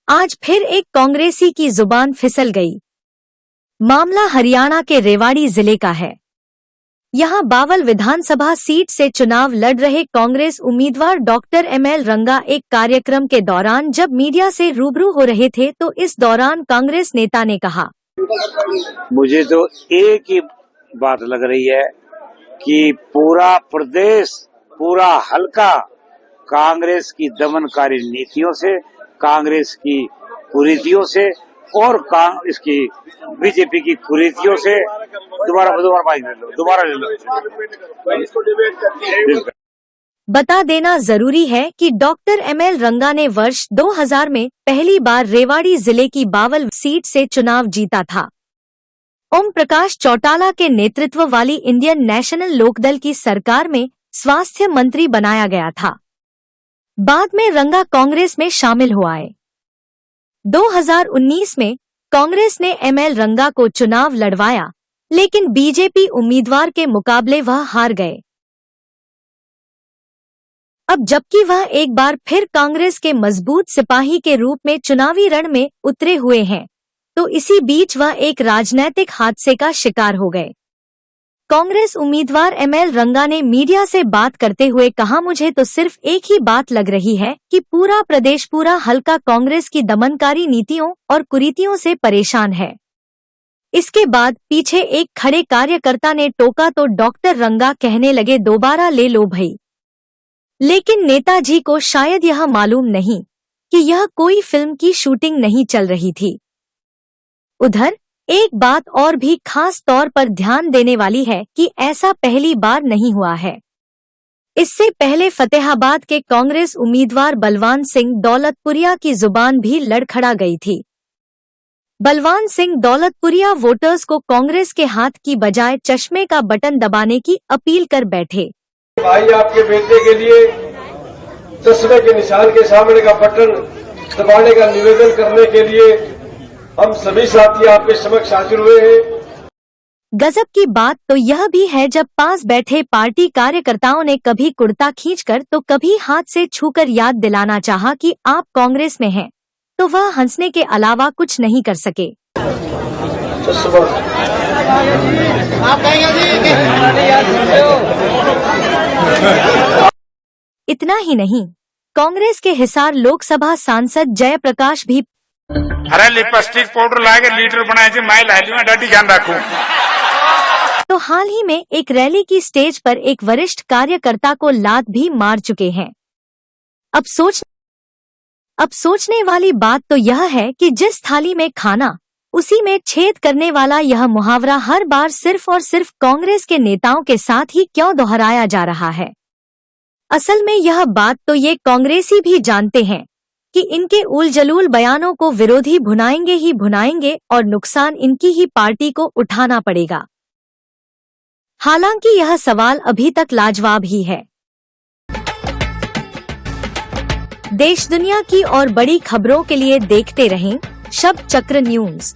आज फिर एक कांग्रेसी की जुबान फिसल गई। मामला हरियाणा के रेवाड़ी जिले का है। यहां बावल विधानसभा सीट से चुनाव लड़ रहे कांग्रेस उम्मीदवार डॉक्टर एमएल रंगा एक कार्यक्रम के दौरान जब मीडिया से रूबरू हो रहे थे तो इस दौरान कांग्रेस नेता ने कहा, मुझे तो एक ही बात लग रही है कि पूरा प्रदेश, पूरा हलका कांग्रेस की दमनकारी नीतियों से, कांग्रेस की कुरीतियों से और इसकी बीजेपी की कुरीतियों से दोबारा ले लो। बता देना जरूरी है कि डॉक्टर एमएल रंगा ने वर्ष 2000 में पहली बार रेवाड़ी जिले की बावल सीट से चुनाव जीता था। ओम प्रकाश चौटाला के नेतृत्व वाली इंडियन नेशनल लोकदल की सरकार में स्वास्थ्य मंत्री बनाया गया था। बाद में रंगा कांग्रेस में शामिल हुआ है। 2019 में कांग्रेस ने एमएल रंगा को चुनाव लड़वाया, लेकिन बीजेपी उम्मीदवार के मुकाबले वह हार गए। अब जबकि वह एक बार फिर कांग्रेस के मजबूत सिपाही के रूप में चुनावी रण में उतरे हुए हैं, तो इसी बीच वह एक राजनैतिक हादसे का शिकार हो गए। कांग्रेस उम्मीदवार एमएल रंगा ने मीडिया से बात करते हुए कहा, मुझे तो सिर्फ एक ही बात लग रही है कि पूरा प्रदेश, पूरा हलका कांग्रेस की दमनकारी नीतियों और कुरीतियों से परेशान है। इसके बाद पीछे एक खड़े कार्यकर्ता ने टोका तो डॉक्टर रंगा कहने लगे, दोबारा ले लो भई। लेकिन नेताजी को शायद यह मालूम नहीं कि यह कोई फिल्म की शूटिंग नहीं चल रही थी। उधर एक बात और भी खास तौर पर ध्यान देने वाली है कि ऐसा पहली बार नहीं हुआ है। इससे पहले फतेहाबाद के कांग्रेस उम्मीदवार बलवान सिंह दौलतपुरिया की जुबान भी लड़खड़ा गई थी। बलवान सिंह दौलतपुरिया वोटर्स को कांग्रेस के हाथ की बजाय चश्मे का बटन दबाने की अपील कर बैठे। भाई, आपके बेटे के लिए चश्मे के निशान के सामने का बटन दबाने का निवेदन करने के लिए हम सभी साथी आपके समक्ष हाजिर हुए हैं। गजब की बात तो यह भी है, जब पास बैठे पार्टी कार्यकर्ताओं ने कभी कुर्ता खींचकर तो कभी हाथ से छूकर याद दिलाना चाहा कि आप कांग्रेस में हैं, तो वह हंसने के अलावा कुछ नहीं कर सके। इतना ही नहीं, कांग्रेस के हिसार लोकसभा सांसद जयप्रकाश भी अरे लिपस्टिक पाउडर लाके लीडर बनाए थे, मैं ला लूंगा, डटी ध्यान रखूं। तो हाल ही में एक रैली की स्टेज पर एक वरिष्ठ कार्यकर्ता को लात भी मार चुके हैं। अब सोचने वाली बात तो यह है कि जिस थाली में खाना उसी में छेद करने वाला यह मुहावरा हर बार सिर्फ और सिर्फ कांग्रेस के नेताओं के साथ ही क्यों दोहराया जा रहा है। असल में यह बात तो ये कांग्रेसी भी जानते हैं कि इनके उलझुल बयानों को विरोधी भुनाएंगे ही भुनाएंगे और नुकसान इनकी ही पार्टी को उठाना पड़ेगा। हालांकि यह सवाल अभी तक लाजवाब ही है। देश दुनिया की और बड़ी खबरों के लिए देखते रहें शब्द चक्र न्यूज़।